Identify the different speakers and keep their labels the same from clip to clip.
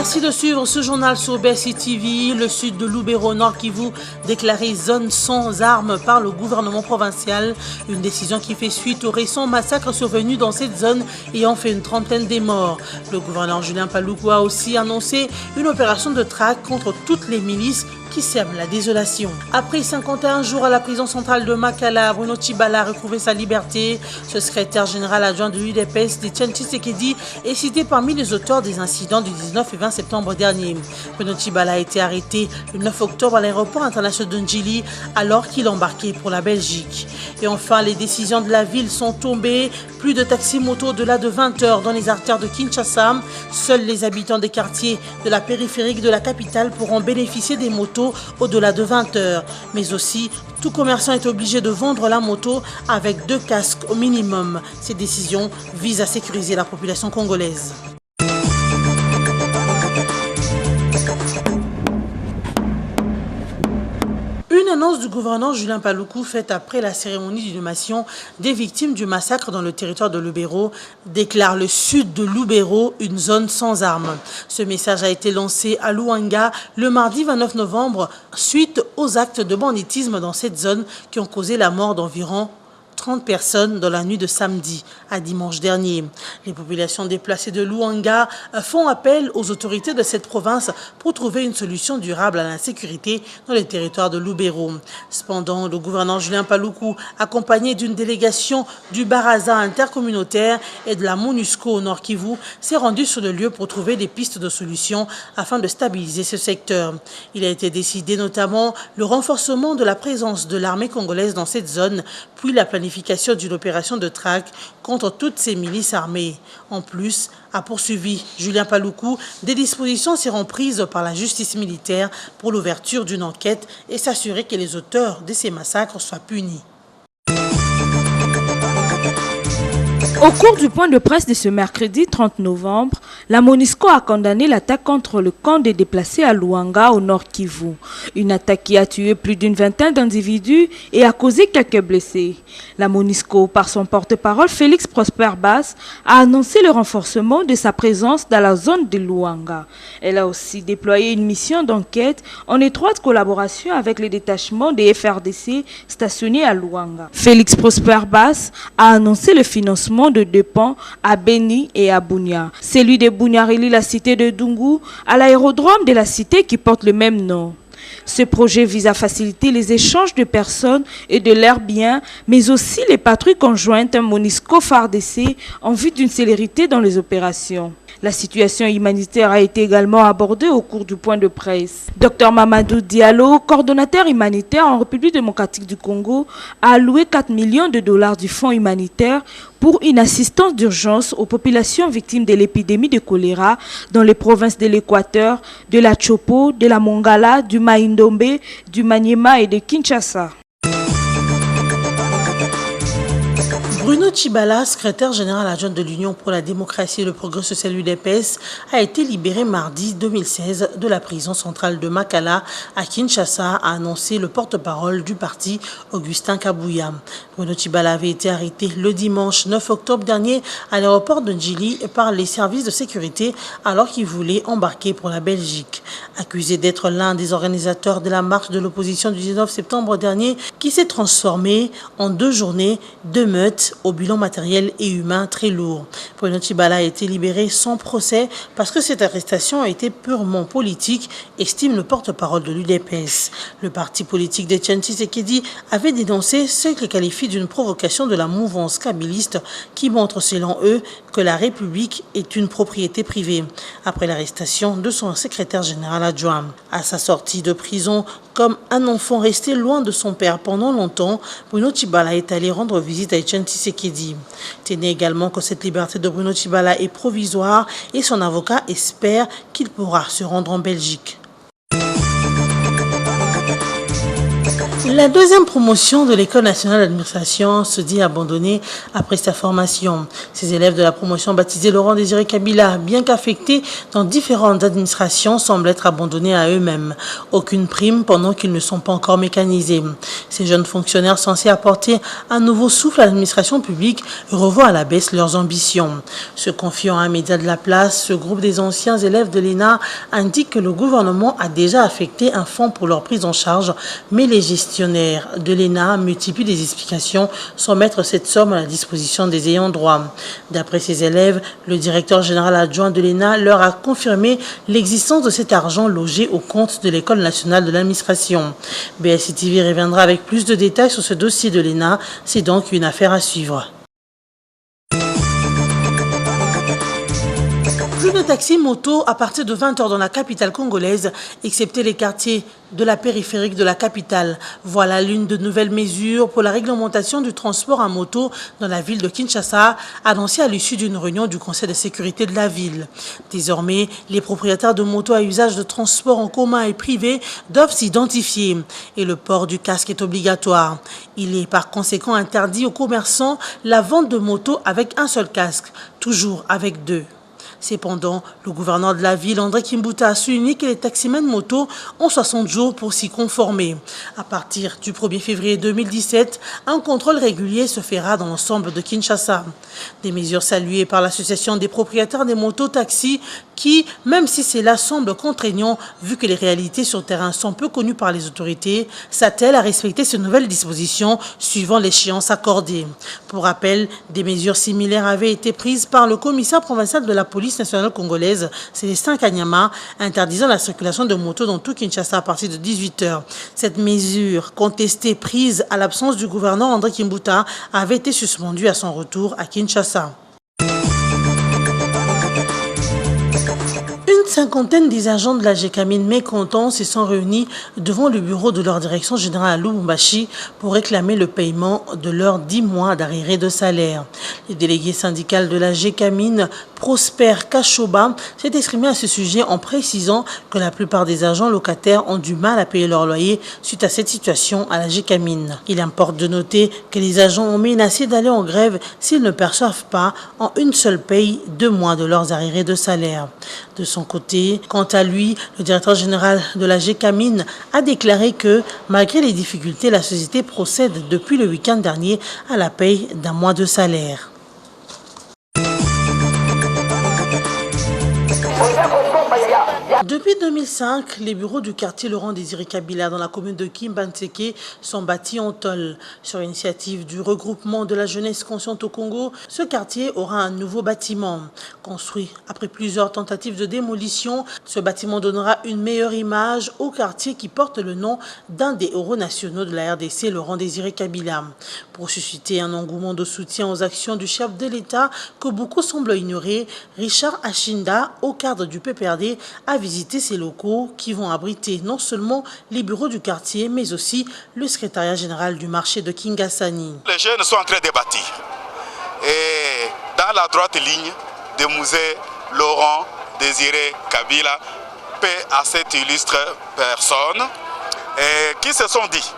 Speaker 1: Merci de suivre ce journal sur BSI TV. Le sud de Lubero, Nord Kivu, déclaré zone sans armes par le gouvernement provincial. Une décision qui fait suite aux récents massacres survenus dans cette zone ayant fait une trentaine de morts. Le gouverneur Julien Paluku a aussi annoncé une opération de traque contre toutes les milices qui sèment la désolation. Après 51 jours à la prison centrale de Makala, Bruno Tshibala a retrouvé sa liberté. Ce secrétaire général adjoint de l'UDPS, Etienne Tshisekedi, est cité parmi les auteurs des incidents du 19 et 20 septembre dernier. Bruno Tshibala a été arrêté le 9 octobre à l'aéroport international de Njili alors qu'il embarquait pour la Belgique. Et enfin, les décisions de la ville sont tombées. Plus de taxis-motos au-delà de 20 heures dans les artères de Kinshasa. Seuls les habitants des quartiers de la périphérique de la capitale pourront bénéficier des motos au-delà de 20 heures. Mais aussi, tout commerçant est obligé de vendre la moto avec 2 casques au minimum. Ces décisions visent à sécuriser la population congolaise. Une annonce du gouverneur Julien Paluku faite après la cérémonie d'inhumation des victimes du massacre dans le territoire de Lubero déclare le sud de Lubero une zone sans armes. Ce message a été lancé à Luanga le mardi 29 novembre suite aux actes de banditisme dans cette zone qui ont causé la mort d'environ 30 personnes dans la nuit de samedi à dimanche dernier. Les populations déplacées de Luanga font appel aux autorités de cette province pour trouver une solution durable à l'insécurité dans les territoires de Lubero. Cependant, le gouverneur Julien Paluku, accompagné d'une délégation du Baraza intercommunautaire et de la MONUSCO au Nord Kivu, s'est rendu sur le lieu pour trouver des pistes de solutions afin de stabiliser ce secteur. Il a été décidé notamment le renforcement de la présence de l'armée congolaise dans cette zone, puis la planification d'une opération de traque contre toutes ces milices armées. En plus, a poursuivi Julien Paluku, des dispositions seront prises par la justice militaire pour l'ouverture d'une enquête et s'assurer que les auteurs de ces massacres soient punis.
Speaker 2: Au cours du point de presse de ce mercredi 30 novembre, la MONUSCO a condamné l'attaque contre le camp des déplacés à Luanga au Nord Kivu. Une attaque qui a tué plus d'une vingtaine d'individus et a causé quelques blessés. La MONUSCO, par son porte-parole Félix Prosper Bass, a annoncé le renforcement de sa présence dans la zone de Luanga. Elle a aussi déployé une mission d'enquête en étroite collaboration avec les détachements des FRDC stationnés à Luanga. Félix Prosper Bass a annoncé le financement de 2 ponts à Beni et à Bunia. Celui de Bunia relie la cité de Dungu à l'aérodrome de la cité qui porte le même nom. Ce projet vise à faciliter les échanges de personnes et de leurs biens, mais aussi les patrouilles conjointes MONUSCO-FARDC en vue d'une célérité dans les opérations. La situation humanitaire a été également abordée au cours du point de presse. Dr Mamadou Diallo, coordonnateur humanitaire en République démocratique du Congo, a alloué 4 millions de dollars du fonds humanitaire pour une assistance d'urgence aux populations victimes de l'épidémie de choléra dans les provinces de l'Équateur, de la Chopo, de la Mongala, du Maïndombe, du Maniema et de Kinshasa.
Speaker 1: Bruno Tshibala, secrétaire général adjoint de l'Union pour la démocratie et le progrès social UDPS, a été libéré mardi 2016 de la prison centrale de Makala à Kinshasa, a annoncé le porte-parole du parti Augustin Kabouya. Bruno Tshibala avait été arrêté le dimanche 9 octobre dernier à l'aéroport de Njili par les services de sécurité alors qu'il voulait embarquer pour la Belgique. Accusé d'être l'un des organisateurs de la marche de l'opposition du 19 septembre dernier qui s'est transformée en 2 journées de meute au bilan matériel et humain très lourd. Bruno Tshibala a été libéré sans procès parce que cette arrestation a été purement politique, estime le porte-parole de l'UDPS. Le parti politique d'Etienne Tshisekedi avait dénoncé ce qu'il qualifie d'une provocation de la mouvance kabiliste qui montre selon eux que la République est une propriété privée. Après l'arrestation de son secrétaire général adjoint. À sa sortie de prison, comme un enfant resté loin de son père pendant longtemps, Bruno Tshibala est allé rendre visite à Etienne Tshisekedi. Tenez également que cette liberté de Bruno Tshibala est provisoire et son avocat espère qu'il pourra se rendre en Belgique. La deuxième promotion de l'École nationale d'administration se dit abandonnée après sa formation. Ces élèves de la promotion baptisée Laurent Désiré Kabila, bien qu'affectés dans différentes administrations, semblent être abandonnés à eux-mêmes. Aucune prime pendant qu'ils ne sont pas encore mécanisés. Ces jeunes fonctionnaires censés apporter un nouveau souffle à l'administration publique revoient à la baisse leurs ambitions. Se confiant à un média de la place, ce groupe des anciens élèves de l'ENA indique que le gouvernement a déjà affecté un fonds pour leur prise en charge, mais les gestionnaires de l'ENA multiplient des explications sans mettre cette somme à la disposition des ayants droit. D'après ces élèves, le directeur général adjoint de l'ENA leur a confirmé l'existence de cet argent logé au compte de l'École nationale de l'administration. BSI TV reviendra avec plus de détails sur ce dossier de l'ENA. C'est donc une affaire à suivre. Plus de taxis moto à partir de 20h dans la capitale congolaise, excepté les quartiers de la périphérique de la capitale. Voilà l'une de nouvelles mesures pour la réglementation du transport en moto dans la ville de Kinshasa, annoncée à l'issue d'une réunion du Conseil de sécurité de la ville. Désormais, les propriétaires de motos à usage de transport en commun et privé doivent s'identifier et le port du casque est obligatoire. Il est par conséquent interdit aux commerçants la vente de motos avec un seul casque, toujours avec deux. Cependant, le gouverneur de la ville, André Kimbuta, a souligné que les taximens moto ont 60 jours pour s'y conformer. À partir du 1er février 2017, un contrôle régulier se fera dans l'ensemble de Kinshasa. Des mesures saluées par l'association des propriétaires des motos-taxis qui, même si cela semble contraignant, vu que les réalités sur terrain sont peu connues par les autorités, s'attellent à respecter ces nouvelles dispositions suivant l'échéance accordée. Pour rappel, des mesures similaires avaient été prises par le commissaire provincial de la police nationale congolaise, Célestin Kanyama, interdisant la circulation de motos dans tout Kinshasa à partir de 18h. Cette mesure, contestée prise à l'absence du gouverneur André Kimbuta, avait été suspendue à son retour à Kinshasa. Une cinquantaine des agents de la Gécamine mécontents se sont réunis devant le bureau de leur direction générale à Lubumbashi pour réclamer le paiement de leurs 10 mois d'arriérés de salaire. Le délégué syndical de la Gécamine, Prosper Kachoba, s'est exprimé à ce sujet en précisant que la plupart des agents locataires ont du mal à payer leur loyer suite à cette situation à la Gécamine. Il importe de noter que les agents ont menacé d'aller en grève s'ils ne perçoivent pas en une seule paye 2 mois de leurs arriérés de salaire. De son côté, quant à lui, le directeur général de la Gécamine a déclaré que, malgré les difficultés, la société procède depuis le week-end dernier à la paye d'un mois de salaire. Depuis 2005, les bureaux du quartier Laurent Désiré Kabila dans la commune de Kimbantseke sont bâtis en tôle. Sur l'initiative du regroupement de la jeunesse consciente au Congo, ce quartier aura un nouveau bâtiment. Construit après plusieurs tentatives de démolition, ce bâtiment donnera une meilleure image au quartier qui porte le nom d'un des héros nationaux de la RDC, Laurent Désiré Kabila. Pour susciter un engouement de soutien aux actions du chef de l'État que beaucoup semblent ignorer, Richard Achinda, au cadre du PPRD, a visité ces locaux qui vont abriter non seulement les bureaux du quartier, mais aussi le secrétariat général du marché de Kingasani.
Speaker 3: Les jeunes sont en train de bâtir. Et dans la droite ligne de musée Laurent Désiré Kabila, paix à cette illustre personne, qui se sont dit,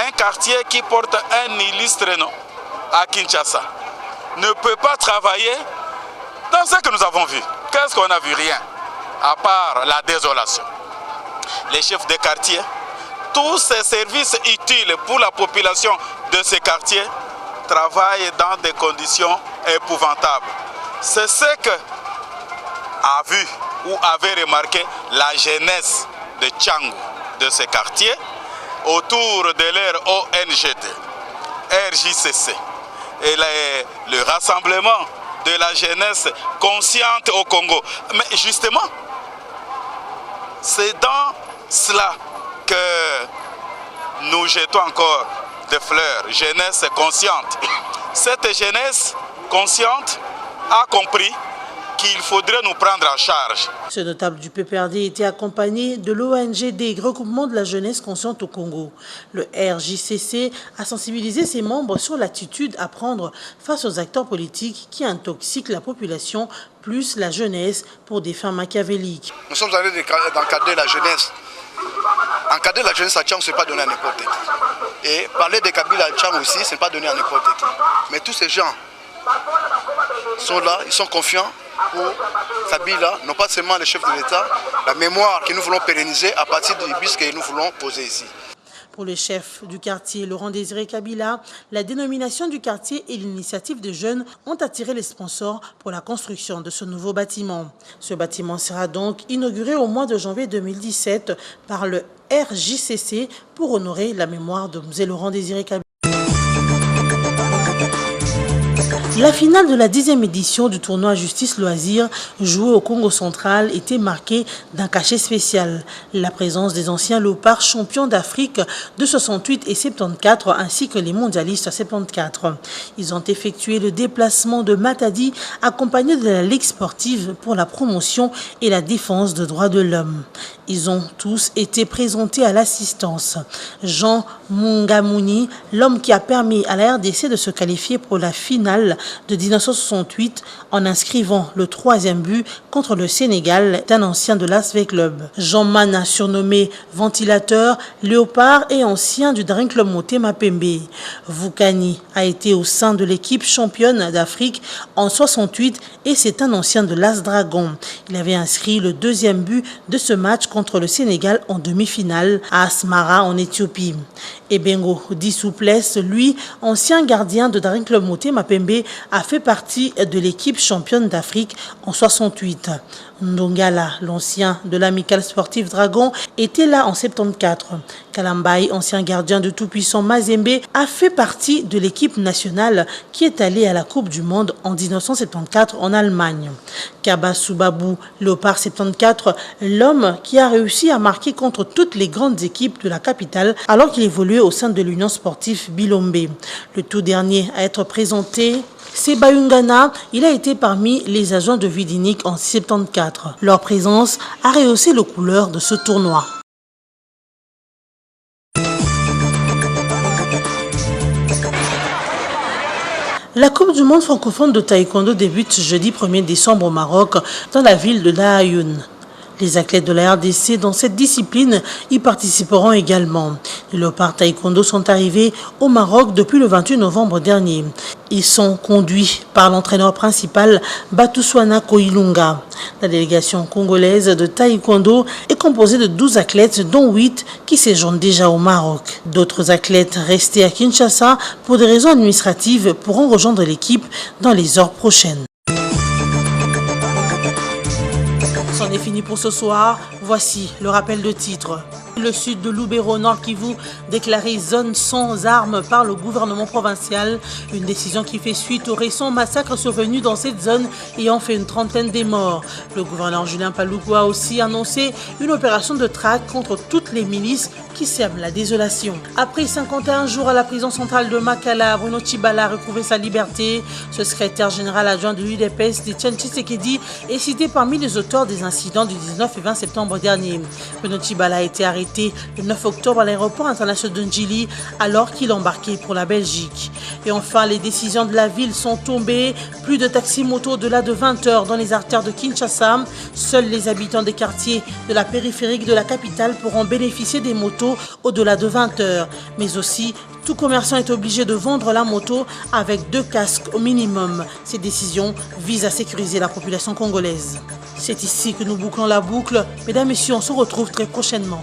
Speaker 3: un quartier qui porte un illustre nom à Kinshasa ne peut pas travailler dans ce que nous avons vu. Qu'est-ce qu'on a vu? Rien. À part la désolation. Les chefs de quartier, tous ces services utiles pour la population de ces quartiers travaillent dans des conditions épouvantables. C'est ce que a vu ou avait remarqué la jeunesse de Tchangou, de ces quartiers, autour de leur ONGT, RJCC, et le rassemblement de la jeunesse consciente au Congo. Mais justement, c'est dans cela que nous jetons encore des fleurs. Jeunesse consciente. Cette jeunesse consciente a compris qu'il faudrait nous prendre en charge.
Speaker 1: Ce notable du PPRD était accompagné de l'ONGD, Regroupement de la jeunesse consciente au Congo. Le RJCC a sensibilisé ses membres sur l'attitude à prendre face aux acteurs politiques qui intoxiquent la population, plus la jeunesse, pour des fins machiavéliques.
Speaker 4: Nous sommes allés d'encadrer la jeunesse. Encadrer la jeunesse à Tchang, ce n'est pas donner à n'importe qui.
Speaker 3: Et parler de Kabila Tcham aussi, ce n'est pas donné à n'importe qui. Mais tous ces gens sont là, ils sont confiants pour Kabila, non pas seulement les chefs de l'État, la mémoire que nous voulons pérenniser à partir du bus que nous voulons poser ici.
Speaker 1: Pour le chef du quartier, Laurent Désiré Kabila, la dénomination du quartier et l'initiative des jeunes ont attiré les sponsors pour la construction de ce nouveau bâtiment. Ce bâtiment sera donc inauguré au mois de janvier 2017 par le RJCC pour honorer la mémoire de M. Laurent Désiré Kabila. La finale de la 10e édition du tournoi Justice Loisirs joué au Congo central était marquée d'un cachet spécial. La présence des anciens léopards champions d'Afrique de 68 et 74 ainsi que les mondialistes 74. Ils ont effectué le déplacement de Matadi accompagné de la Ligue sportive pour la promotion et la défense des droits de l'homme. Ils ont tous été présentés à l'assistance. Jean Mungamouni, l'homme qui a permis à la RDC de se qualifier pour la finale de 1968 en inscrivant le 3e but contre le Sénégal d'un ancien de l'Asvel Club. Jean Mana, surnommé ventilateur, léopard et ancien du Daring Club Motema Pembe. Vukani a été au sein de l'équipe championne d'Afrique en 68 et c'est un ancien de l'As Dragon. Il avait inscrit le 2e but de ce match contre le Sénégal en demi-finale à Asmara en Éthiopie. Et Bengo dit souplesse, lui, ancien gardien de Daring Club Motema Pembe, a fait partie de l'équipe championne d'Afrique en 68. Ndongala, l'ancien de l'Amicale sportive Dragon, était là en 74. Kalambaï, ancien gardien de tout-puissant Mazembe, a fait partie de l'équipe nationale qui est allée à la Coupe du Monde en 1974 en Allemagne. Kaba Soubabou, Léopard 74, l'homme qui a réussi à marquer contre toutes les grandes équipes de la capitale alors qu'il évoluait au sein de l'Union sportive Bilombe. Le tout dernier à être présenté, c'est Bayungana, il a été parmi les agents de Vidinik en 74. Leur présence a rehaussé les couleurs de ce tournoi. La Coupe du monde francophone de taekwondo débute jeudi 1er décembre au Maroc, dans la ville de La Ayoun. Les athlètes de la RDC dans cette discipline y participeront également. Les léopards taekwondo sont arrivés au Maroc depuis le 28 novembre dernier. Ils sont conduits par l'entraîneur principal Batouswana Koilunga. La délégation congolaise de taekwondo est composée de 12 athlètes, dont 8 qui séjournent déjà au Maroc. D'autres athlètes restés à Kinshasa pour des raisons administratives pourront rejoindre l'équipe dans les heures prochaines. C'en est fini pour ce soir. Voici le rappel de titre. Le sud de Lubero, Nord Kivu, déclaré zone sans armes par le gouvernement provincial. Une décision qui fait suite au récent massacre survenu dans cette zone ayant fait une trentaine de morts. Le gouverneur Julien Paluku a aussi annoncé une opération de traque contre toutes les milices qui sèment la désolation. Après 51 jours à la prison centrale de Makala, Bruno Tshibala a retrouvé sa liberté. Ce secrétaire général adjoint de l'UDPS, Etienne Tshisekedi, est cité parmi les auteurs des incidents du 19 et 20 septembre dernier. Bruno Tshibala a été arrêté le 9 octobre à l'aéroport international de Ndjili alors qu'il embarquait pour la Belgique. Et enfin, les décisions de la ville sont tombées. Plus de taxis-motos au-delà de 20 heures dans les artères de Kinshasa. Seuls les habitants des quartiers de la périphérique de la capitale pourront bénéficier des motos au-delà de 20 heures. Mais aussi, tout commerçant est obligé de vendre la moto avec 2 casques au minimum. Ces décisions visent à sécuriser la population congolaise. C'est ici que nous bouclons la boucle. Mesdames et messieurs, on se retrouve très prochainement.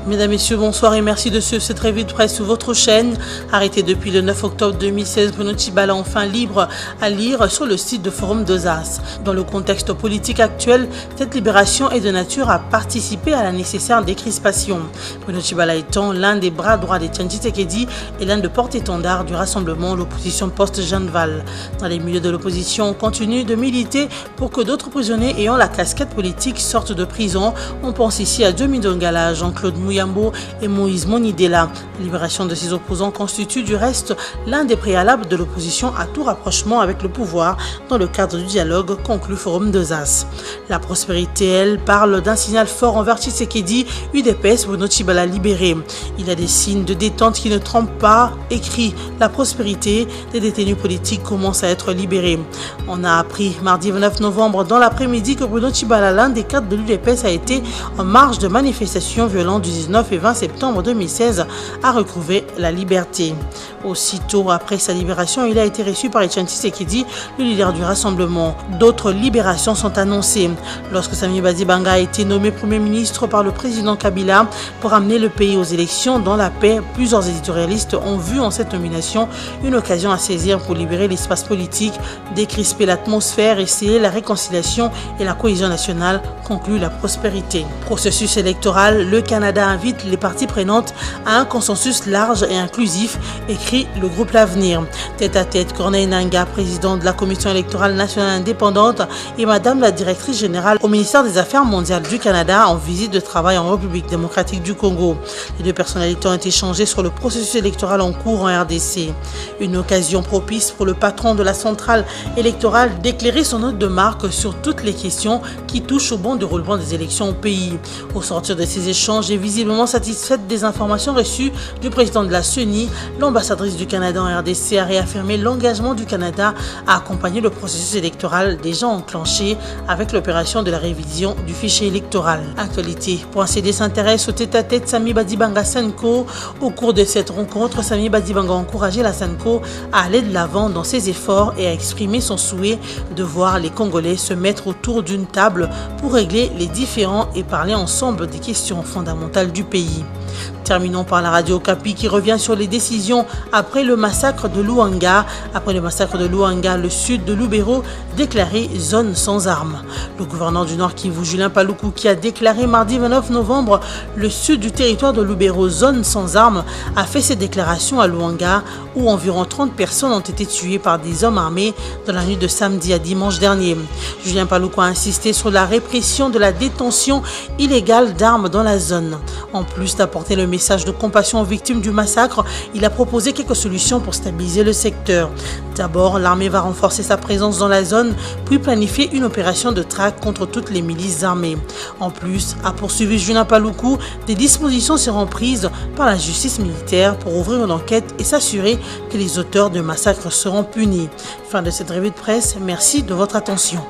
Speaker 1: Mesdames, Messieurs, bonsoir et merci de suivre cette revue de presse sur votre chaîne. Arrêté depuis le 9 octobre 2016, Bruno Tshibala enfin libre à lire sur le site de Forum d'Ozas. Dans le contexte politique actuel, cette libération est de nature à participer à la nécessaire décrispation. Bruno Tshibala étant l'un des bras droits d'Etienne Tshisekedi et l'un des porte-étendards du rassemblement l'opposition post-Jeanne Val. Dans les milieux de l'opposition, on continue de militer pour que d'autres prisonniers ayant la casquette politique sortent de prison. On pense ici à Djomi Ndongala, Jean-Claude Mouya Tshilombo et Moïse Monidela. La libération de ces opposants constitue du reste l'un des préalables de l'opposition à tout rapprochement avec le pouvoir dans le cadre du dialogue conclu Forum de Zas. La prospérité, elle, parle d'un signal fort envers Tshisekedi, UDPS Bruno Tshibala libéré. Il y a des signes de détente qui ne trompent pas, écrit la prospérité, des détenus politiques commencent à être libérés. On a appris mardi 29 novembre dans l'après-midi que Bruno Tshibala, l'un des cadres de l'UDPS, a été en marge de manifestations violentes du 19 et 20 septembre 2016 à retrouver la liberté. Aussitôt après sa libération, il a été reçu par Etienne Tshisekedi, le leader du rassemblement. D'autres libérations sont annoncées. Lorsque Sami Badibanga a été nommé Premier ministre par le président Kabila pour amener le pays aux élections dans la paix, plusieurs éditorialistes ont vu en cette nomination une occasion à saisir pour libérer l'espace politique, décrisper l'atmosphère et sceller la réconciliation et la cohésion nationale, conclut la prospérité. Processus électoral, le Canada invite les parties prenantes à un consensus large et inclusif, écrit le groupe L'Avenir. Tête à tête, Corneille Nangaa, président de la Commission électorale nationale indépendante, et Madame la directrice générale au ministère des Affaires mondiales du Canada en visite de travail en République démocratique du Congo. Les deux personnalités ont échangé sur le processus électoral en cours en RDC. Une occasion propice pour le patron de la centrale électorale d'éclairer son note de marque sur toutes les questions qui touchent au bon déroulement des élections au pays. Au sortir de ces échanges et visiblement satisfaite des informations reçues du président de la CENI, l'ambassadrice du Canada en RDC a réaffirmé l'engagement du Canada à accompagner le processus électoral déjà enclenché avec l'opération de la révision du fichier électoral. Actualité.cd s'intéresse au tête-à-tête Sami Badibanga Sanko. Au cours de cette rencontre, Sami Badibanga a encouragé la Sanko à aller de l'avant dans ses efforts et à exprimer son souhait de voir les Congolais se mettre autour d'une table pour régler les différends et parler ensemble des questions fondamentales du pays. Terminons par la radio Okapi qui revient sur les décisions après le massacre de Luanga. Après le massacre de Luanga, le sud de Lubero déclaré zone sans armes. Le gouverneur du Nord Kivu, Julien Paluku, qui a déclaré mardi 29 novembre le sud du territoire de Lubero zone sans armes, a fait ses déclarations à Luanga où environ 30 personnes ont été tuées par des hommes armés dans la nuit de samedi à dimanche dernier. Julien Paluku a insisté sur la répression de la détention illégale d'armes dans la zone. En plus d'apporter le message de compassion aux victimes du massacre, il a proposé quelques solutions pour stabiliser le secteur. D'abord, l'armée va renforcer sa présence dans la zone, puis planifier une opération de traque contre toutes les milices armées. En plus, a poursuivi Julien Paluku, des dispositions seront prises par la justice militaire pour ouvrir une enquête et s'assurer que les auteurs de massacres seront punis. Fin de cette revue de presse, merci de votre attention.